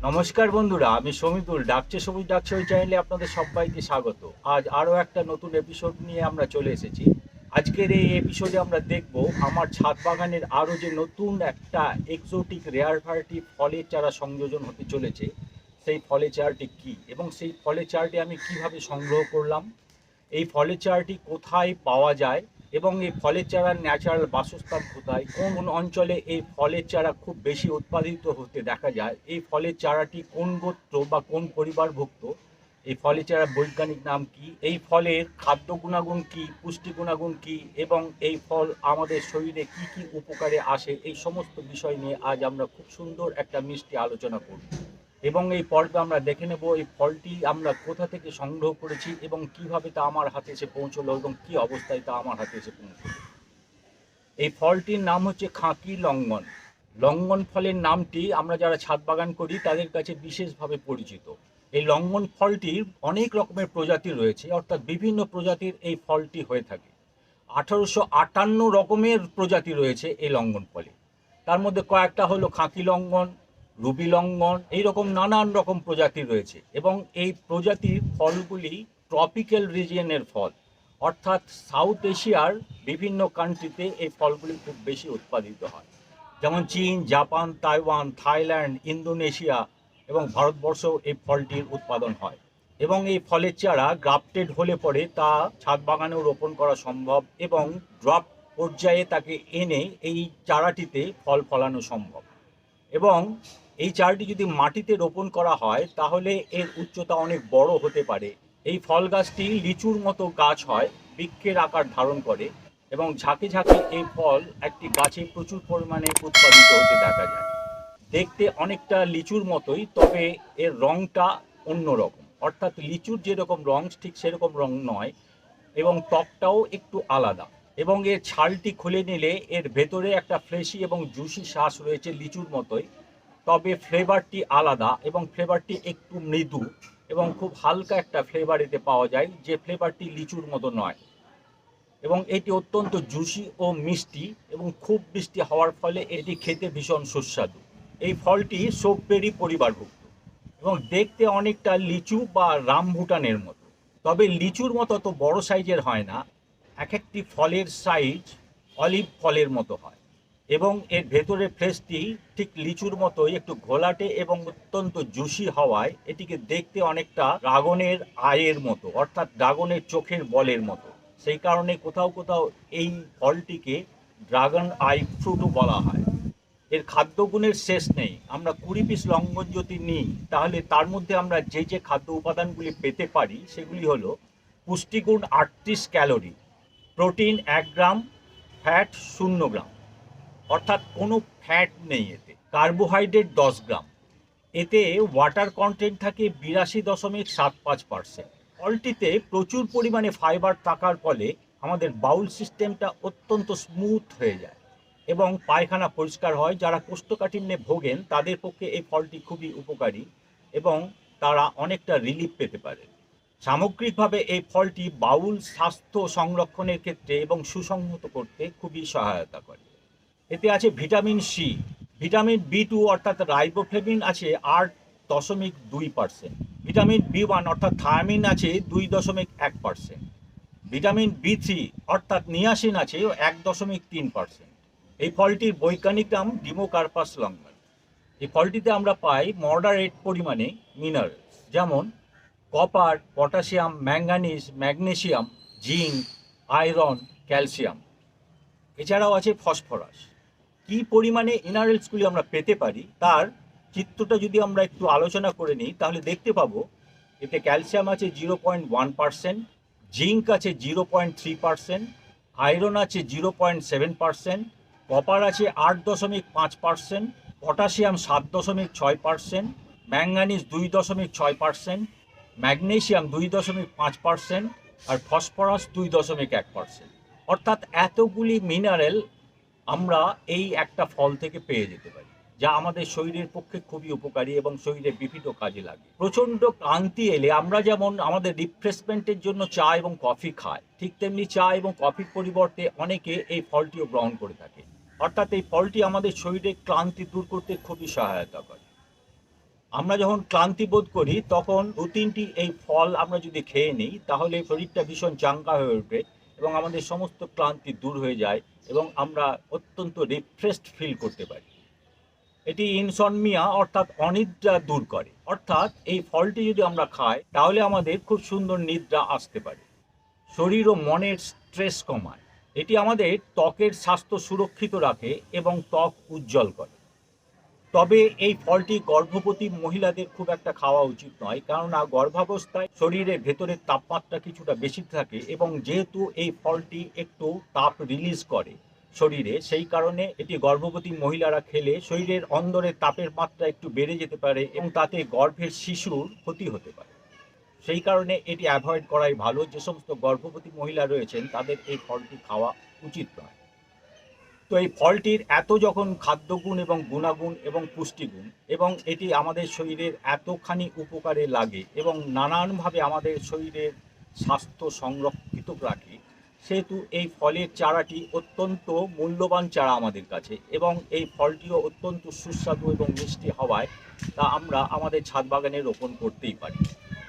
নমস্কার বন্ধুরা, আমি সমিতুল। ডাকছে সবুজ ডাকছে ওই চ্যানেলে আপনাদের সবাইকে স্বাগত। আজ আরও একটা নতুন এপিসোড নিয়ে আমরা চলে এসেছি। আজকের এই এপিসোডে আমরা দেখব আমার ছাদ বাগানের আরও যে নতুন একটা এক্সোটিক রেয়ার ভ্যারাইটি ফলের চারা সংযোজন হতে চলেছে, সেই ফলের চারাটি কী এবং সেই ফলের চারাটি আমি কিভাবে সংগ্রহ করলাম, এই ফলের চারাটি কোথায় পাওয়া যায় এবং এই ফলের চারার ন্যাচারাল বাসস্থান কোথায়, কোন অঞ্চলে এই ফলের চারা খুব বেশি উৎপাদিত হতে দেখা যায়, এই ফলের চারাটি কোন গোত্র বা কোন পরিবারভুক্ত, এই ফলের চারার বৈজ্ঞানিক নাম কি, এই ফলের খাদ্য গুণাগুণ কি, পুষ্টি গুণাগুণ কি এবং এই ফল আমাদের শরীরে কি কি উপকারে আসে, এই সমস্ত বিষয় নিয়ে আজ আমরা খুব সুন্দর একটা মিষ্টি আলোচনা করব। এবং এই পর্বে আমরা দেখে নেব এই ফলটি আমরা কোথা থেকে সংগ্রহ করেছি এবং কিভাবে তা আমার হাতে এসে পৌঁছলো এবং কি অবস্থায় তা আমার হাতে এসে পৌঁছলো। এই ফলটির নাম হচ্ছে খাঁকি লঙ্ঘন। লঙ্ঘন ফলের নামটি আমরা যারা ছাদ বাগান করি তাদের কাছে বিশেষভাবে পরিচিত। এই লঙ্ঘন ফলটির অনেক রকমের প্রজাতি রয়েছে, অর্থাৎ বিভিন্ন প্রজাতির এই ফলটি হয়ে থাকে। 1858 রকমের প্রজাতি রয়েছে এই লঙ্ঘন ফলে। তার মধ্যে কয়েকটা হলো খাঁকি লঙ্ঘন, রুবি লঙ্ঘন, এইরকম নানান রকম প্রজাতি রয়েছে এবং এই প্রজাতির ফলগুলি ট্রপিক্যাল রিজিয়নের ফল, অর্থাৎ সাউথ এশিয়ার বিভিন্ন কান্ট্রিতে এই ফলগুলি খুব বেশি উৎপাদিত হয়, যেমন চীন, জাপান, তাইওয়ান, থাইল্যান্ড, ইন্দোনেশিয়া এবং ভারতবর্ষেও এই ফলটির উৎপাদন হয়। এবং এই ফলের চারা গ্রাফটেড হলে পরে তা ছাদ বাগানেও রোপণ করা সম্ভব এবং ড্রপ পর্যায়ে তাকে এনে এই চারাটিতে ফল ফলানো সম্ভব। এবং এই চারাটি যদি মাটিতে রোপণ করা হয় তাহলে এর উচ্চতা অনেক বড় হতে পারে। এই ফল গাছটি লিচুর মতো গাছ হয়, বৃক্ষের আকার ধারণ করে এবং ঝাঁকে ঝাঁকে এই ফল একটি গাছে প্রচুর পরিমাণে উৎপাদিত হতে দেখা যায়। দেখতে অনেকটা লিচুর মতোই, তবে এর রঙটা অন্যরকম, অর্থাৎ লিচুর যেরকম রং ঠিক সেরকম রং নয় এবং ত্বকটাও একটু আলাদা। এবং এর ছালটি খুলে নিলে এর ভেতরে একটা ফ্লেশি এবং জুসি শ্বাস রয়েছে লিচুর মতোই, তবে ফ্লেভারটি আলাদা এবং ফ্লেভারটি একটু মৃদু এবং খুব হালকা একটা ফ্লেভার এতে পাওয়া যায়, যে ফ্লেভারটি লিচুর মতো নয়। এবং এটি অত্যন্ত জুসি ও মিষ্টি এবং খুব মিষ্টি হওয়ার ফলে এটি খেতে ভীষণ সুস্বাদু। এই ফলটি সোববেরি পরিবারভুক্ত এবং দেখতে অনেকটা লিচু বা রামভুটানের মতো, তবে লিচুর মতো তো বড় সাইজের হয় না। এক একটি ফলের সাইজ অলিভ ফলের মতো হয় এবং এর ভেতরের ফ্লেশটি ঠিক লিচুর মতোই একটু ঘোলাটে এবং অত্যন্ত জুসি হওয়ায় এটিকে দেখতে অনেকটা ড্রাগনের আয়ের মতো, অর্থাৎ ড্রাগনের চোখের বলের মতো। সেই কারণে কোথাও কোথাও এই ফলটিকে ড্রাগন আই ফ্রুটও বলা হয়। এর খাদ্যগুণের শেষ নেই। আমরা 20 পিস লঙ্ঘন যদি নিই তাহলে তার মধ্যে আমরা যে যে খাদ্য উপাদানগুলি পেতে পারি সেগুলি হলো: পুষ্টিগুণ 38 ক্যালোরি, প্রোটিন 1 গ্রাম, ফ্যাট 0 গ্রাম, অর্থাৎ কোনো ফ্যাট নেই এতে, কার্বোহাইড্রেট 10 গ্রাম, এতে ওয়াটার কন্টেন্ট থাকে 82.75%। ফলটিতে প্রচুর পরিমাণে ফাইবার থাকার ফলে আমাদের বাউল সিস্টেমটা অত্যন্ত স্মুথ হয়ে যায় এবং পায়খানা পরিষ্কার হয়। যারা কোষ্ঠকাঠিন্যে ভোগেন তাদের পক্ষে এই ফলটি খুবই উপকারী এবং তারা অনেকটা রিলিফ পেতে পারে। সামগ্রিকভাবে এই ফলটি বাউল স্বাস্থ্য সংরক্ষণের ক্ষেত্রে এবং সুসংহত করতে খুবই সহায়তা করে। এতে আছে ভিটামিন সি, ভিটামিন বি2 অর্থাৎ রাইবোফ্লেভিন আছে 8.2%, ভিটামিন বি1 অর্থাৎ থায়ামিন আছে 2.1%, ভিটামিন বি3 অর্থাৎ নিয়াসিন আছে 1.3%। এই ফলটির বৈজ্ঞানিক নাম ডিমোকার্পাস লঙ্ঘন। এই ফলটিতে আমরা পাই মডারেট পরিমাণে মিনারেলস, যেমন copper, potassium, manganese, magnesium, zinc, iron, calcium. এছাড়াও আছে ফসফরাস। কী পরিমাণে মিনারেলসগুলি আমরা পেতে পারি তার চিত্রটা যদি আমরা একটু আলোচনা করে নিই তাহলে দেখতে পাবো এতে ক্যালসিয়াম আছে 0.1%, জিঙ্ক আছে 0.3%, আয়রন আছে 0.7%, কপার আছে 8.5%, পটাশিয়াম 7.6%, ম্যাঙ্গানিজ 2.6%, ম্যাগনেসিয়াম 2.5%, আর ফসফরাস 2.1%। অর্থাৎ এতগুলি মিনারেল আমরা এই একটা ফল থেকে পেয়ে যেতে পারি, যা আমাদের শরীরের পক্ষে খুবই উপকারী এবং শরীরের বিভিন্ন কাজে লাগে। প্রচণ্ড ক্লান্তি এলে আমরা যেমন আমাদের রিফ্রেশমেন্টের জন্য চা এবং কফি খাই, ঠিক তেমনি চা এবং কফির পরিবর্তে অনেকে এই ফলটিও গ্রহণ করে থাকে। অর্থাৎ এই ফলটি আমাদের শরীরের ক্লান্তি দূর করতে খুবই সহায়তা করে। আমরা যখন ক্লান্তি বোধ করি তখন 2-3টি এই ফল আমরা যদি খেয়ে নিই তাহলে শরীরটা ভীষণ চাঙ্গা হয়ে ওঠে এবং আমাদের সমস্ত ক্লান্তি দূর হয়ে যায় এবং আমরা অত্যন্ত রিফ্রেশড ফিল করতে পারি। এটি ইনসমনিয়া অর্থাৎ অনিদ্রা দূর করে। অর্থাৎ এই ফলটি যদি আমরা খাই তাহলে আমাদের খুব সুন্দর নিদ্রা আসতে পারে। শরীর ও মনের স্ট্রেস কমায়। এটি আমাদের ত্বকের স্বাস্থ্য সুরক্ষিত রাখে এবং ত্বক উজ্জ্বল করে। তবে এই ফলটি গর্ভবতী মহিলাদের খুব একটা খাওয়া উচিত নয়, কেননা গর্ভাবস্থায় শরীরের ভেতরের তাপমাত্রা কিছুটা বেশি থাকে এবং যেহেতু এই ফলটি একটু তাপ রিলিজ করে শরীরে, সেই কারণে এটি গর্ভবতী মহিলারা খেলে শরীরের অন্দরের তাপের মাত্রা একটু বেড়ে যেতে পারে এবং তাতে গর্ভের শিশুর ক্ষতি হতে পারে। সেই কারণে এটি অ্যাভয়েড করাই ভালো। যে সমস্ত গর্ভবতী মহিলা রয়েছেন তাদের এই ফলটি খাওয়া উচিত নয়। তো এই ফলটির এত যখন খাদ্যগুণ এবং গুণাগুণ এবং পুষ্টিগুণ এবং এটি আমাদের শরীরের এতখানি উপকারে লাগে এবং নানানভাবে আমাদের শরীরের স্বাস্থ্য সংরক্ষিত রাখে, সেহেতু এই ফলের চারাটি অত্যন্ত মূল্যবান চারা আমাদের কাছে এবং এই ফলটিও অত্যন্ত সুস্বাদু এবং মিষ্টি হওয়ায় তা আমরা আমাদের ছাদ বাগানে রোপণ করতেই পারি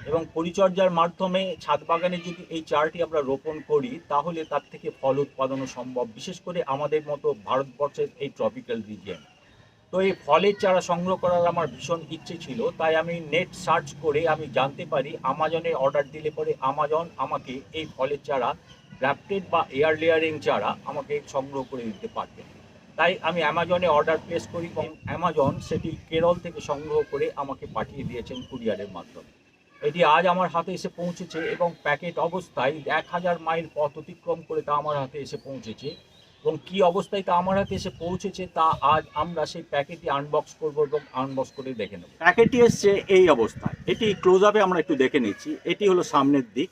এবং পরিচর্যার মাধ্যমে ছাদ বাগানে যদি এই চারাটি আমরা রোপণ করি তাহলে তার থেকে ফল উৎপাদনও সম্ভব, বিশেষ করে আমাদের মতো ভারতবর্ষের এই ট্রপিক্যাল রিজিয়ন। তো এই ফলের চারা সংগ্রহ করার আমার ভীষণ ইচ্ছে ছিল, তাই আমি নেট সার্চ করে আমি জানতে পারি আমাজনে অর্ডার দিলে পরে আমাজন আমাকে এই ফলের চারা গ্রাফটেড বা এয়ার লেয়ারিং চারা আমাকে সংগ্রহ করে দিতে পারবে। তাই আমি অ্যামাজনে অর্ডার প্লেস করি এবং অ্যামাজন সেটি কেরল থেকে সংগ্রহ করে আমাকে পাঠিয়ে দিয়েছেন কুরিয়ারের মাধ্যমে। এটি আজ আমার হাতে এসে পৌঁছেছে এবং প্যাকেট অবস্থায় 1000 মাইল পথ অতিক্রম করে তা আমার হাতে এসে পৌঁছেছে এবং কী অবস্থায় তা আমার হাতে এসে পৌঁছেছে তা আজ আমরা সেই প্যাকেটটি আনবক্স করব এবং আনবক্স করে দেখে নেব। প্যাকেটটি এসছে এই অবস্থায়। এটি ক্লোজ আপে আমরা একটু দেখে নিচ্ছি। এটি হলো সামনের দিক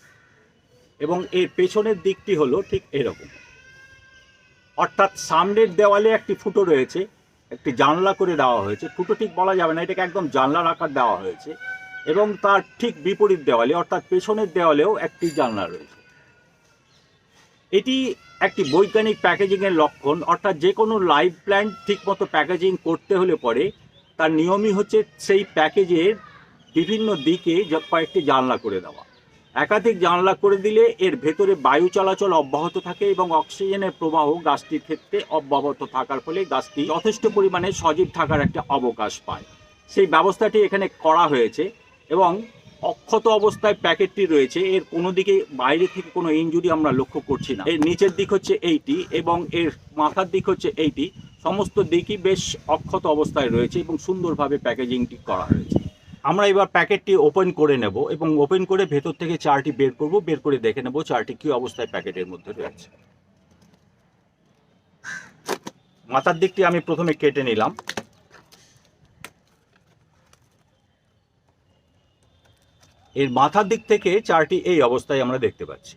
এবং এর পেছনের দিকটি হলো ঠিক এরকম। অর্থাৎ সামনের দেওয়ালে একটি ফুটো রয়েছে, একটি জানলা করে দেওয়া হয়েছে। ফুটো ঠিক বলা যাবে না, এটাকে একদম জানলার আকার দেওয়া হয়েছে এবং তার ঠিক বিপরীত দেওয়ালে অর্থাৎ পেছনের দেওয়ালেও একটি জানলা রয়েছে। এটি একটি বৈজ্ঞানিক প্যাকেজিংয়ের লক্ষণ। অর্থাৎ যে কোনো লাইভ প্ল্যান্ট ঠিকমতো প্যাকেজিং করতে হলে পরে তার নিয়মই হচ্ছে সেই প্যাকেজের বিভিন্ন দিকে কয়েকটি জানলা করে দেওয়া। একাধিক জানলা করে দিলে এর ভেতরে বায়ু চলাচল অব্যাহত থাকে এবং অক্সিজেনের প্রবাহ গাছটির ক্ষেত্রে অব্যাহত থাকার ফলে গাছটি যথেষ্ট পরিমাণে সজীব থাকার একটা অবকাশ পায়। সেই ব্যবস্থাটি এখানে করা হয়েছে এবং অক্ষত অবস্থায় প্যাকেটটি রয়েছে। এর কোনো দিকে বাইরে থেকে কোনো ইনজুরি আমরা লক্ষ্য করছি না। এর নিচের দিক হচ্ছে এইটি এবং এর মাথার দিক হচ্ছে এইটি। সমস্ত দিকই বেশ অক্ষত অবস্থায় রয়েছে এবং সুন্দরভাবে প্যাকেজিংটি করা হয়েছে। আমরা এবার প্যাকেটটি ওপেন করে নেব এবং ওপেন করে ভেতর থেকে চারটি বের করব, বের করে দেখে নেব চারটি কী অবস্থায় প্যাকেটের মধ্যে রয়েছে। মাথার দিকটি আমি প্রথমে কেটে নিলাম। এর মাথার দিক থেকে চারটি এই অবস্থায় আমরা দেখতে পাচ্ছি।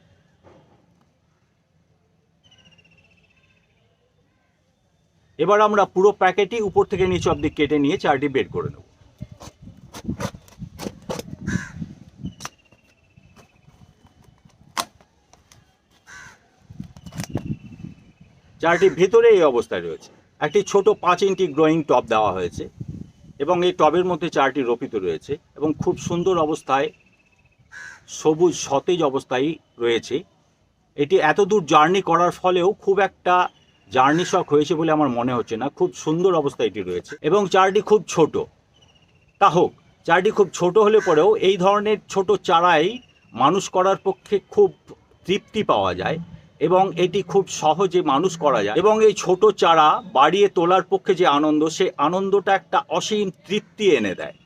এবার আমরা পুরো প্যাকেটই উপর থেকে নিচ অবধি কেটে নিয়ে চারটি বের করে নেব। চারটি ভেতরে এই অবস্থায় রয়েছে। একটি ছোট 5 ইঞ্চি গ্রোয়িং টব দেওয়া হয়েছে এবং এই টবের মধ্যে চারটি রোপিত রয়েছে এবং খুব সুন্দর অবস্থায় সবুজ সতেজ অবস্থায় রয়েছে। এটি এত দূর জার্নি করার ফলেও খুব একটা জার্নি শক হয়েছে বলে আমার মনে হচ্ছে না। খুব সুন্দর অবস্থায় এটি রয়েছে এবং চারটি খুব ছোট। তা হোক, চারটি খুব ছোট হলে পরেও এই ধরনের ছোট চারাই মানুষ করার পক্ষে খুব তৃপ্তি পাওয়া যায় এবং এটি খুব সহজে মানুষ করা যায় এবং এই ছোট চারা বাড়িয়ে তোলার পক্ষে যে আনন্দ, সেই আনন্দটা একটা অসীম তৃপ্তি এনে দেয়।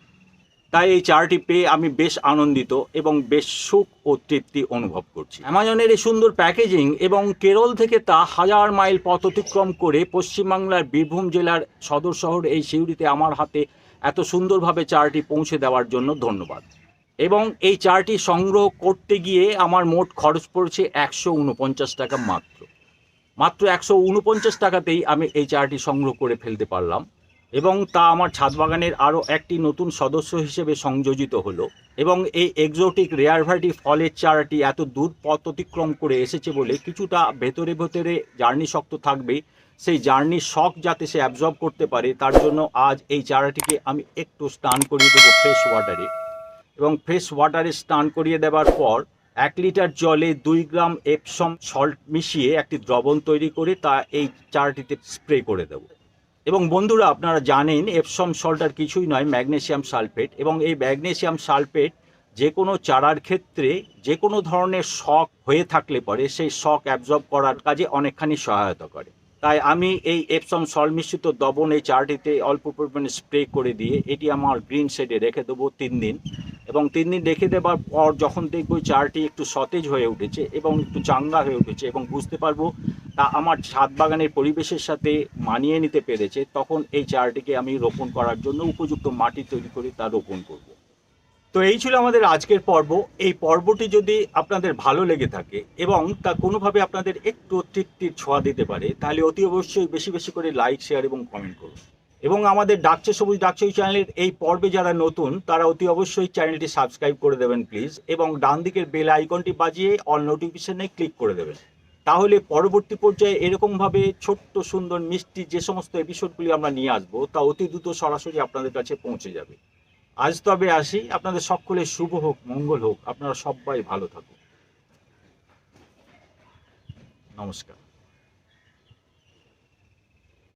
তাই এই চারাটি পেয়ে আমি বেশ আনন্দিত এবং বেশ সুখ ও তৃপ্তি অনুভব করছি। অ্যামাজনের এই সুন্দর প্যাকেজিং এবং কেরল থেকে তা 1000 মাইল পথ অতিক্রম করে পশ্চিমবাংলার বীরভূম জেলার সদর শহর এই সিউড়িতে আমার হাতে এত সুন্দরভাবে চারাটি পৌঁছে দেওয়ার জন্য ধন্যবাদ। এবং এই চারাটি সংগ্রহ করতে গিয়ে আমার মোট খরচ পড়েছে 149 টাকা মাত্র 149 টাকাতেই আমি এই চারাটি সংগ্রহ করে ফেলতে পারলাম এবং তা আমার ছাদ বাগানের আরও একটি নতুন সদস্য হিসেবে সংযোজিত হলো। এবং এই এক্সোটিক রেয়ার ভ্যারাইটি ফলের চারাটি এত দূর পথ অতিক্রম করে এসেছে বলে কিছুটা ভেতরে ভেতরে জার্নি শক্ত থাকবেই, সেই জার্নির শখ যাতে সে অ্যাবজর্ব করতে পারে তার জন্য আজ এই চারাটিকে আমি একটু স্নান করিয়ে দেবো ফ্রেশ ওয়াটারে। এবং ফ্রেশ ওয়াটারে স্নান করিয়ে দেওয়ার পর 1 লিটার জলে 2 গ্রাম এপসম সল্ট মিশিয়ে একটি দ্রবণ তৈরি করে তা এই চারাটিতে স্প্রে করে দেব। এবং বন্ধুরা, আপনারা জানেন এপসম সল্ট আর কিছুই নয়, ম্যাগনেসিয়াম সালফেট। এবং এই ম্যাগনেসিয়াম সালফেট যে কোনো চারার ক্ষেত্রে যে কোনো ধরনের শক হয়ে থাকলে পরে সেই শক অ্যাবজর্ব করার কাজে অনেকখানি সহায়তা করে। তাই আমি এই এপসম সল্ট মিশ্রিত দ্রবণ এই চারাটিতে অল্প পরিমাণে স্প্রে করে দিয়ে এটি আমার গ্রিন শেডে রেখে দেবো 3 দিন। এবং 3 দিন রেখে দেওয়ার পর যখন দেখবো চারাটি একটু সতেজ হয়ে উঠেছে এবং একটু চাঙ্গা হয়ে উঠেছে এবং বুঝতে পারবো তা আমার ছাদ বাগানের পরিবেশের সাথে মানিয়ে নিতে পেরেছে, তখন এই চারাটিকে আমি রোপণ করার জন্য উপযুক্ত মাটি তৈরি করে তা রোপণ করব। তো এই ছিল আমাদের আজকের পর্ব। এই পর্বটি যদি আপনাদের ভালো লেগে থাকে এবং তা কোনোভাবে আপনাদের একটু তৃপ্তির ছোঁয়া দিতে পারে তাহলে অতি অবশ্যই বেশি বেশি করে লাইক, শেয়ার এবং কমেন্ট করুন। এবং আমাদের ডাকছে সবুজ ডাকছে চ্যানেলের এই পর্বে যারা নতুন তারা অতি অবশ্যই চ্যানেলটি সাবস্ক্রাইব করে দেবেন প্লিজ, এবং ডান দিকের বেল আইকনটি বাজিয়ে অল নোটিফিকেশনে ক্লিক করে দেবেন। তাহলে পরবর্তী পর্যায়ে এরকমভাবে ছোট্ট সুন্দর মিষ্টি যে সমস্ত এপিসোডগুলি আমরা নিয়ে আসবো তা অতি দ্রুত সরাসরি আপনাদের কাছে পৌঁছে যাবে। আজ তবে আসি, আপনাদের সকলের শুভ হোক, মঙ্গল হোক, আপনারা সবাই ভালো থাকুন। নমস্কার।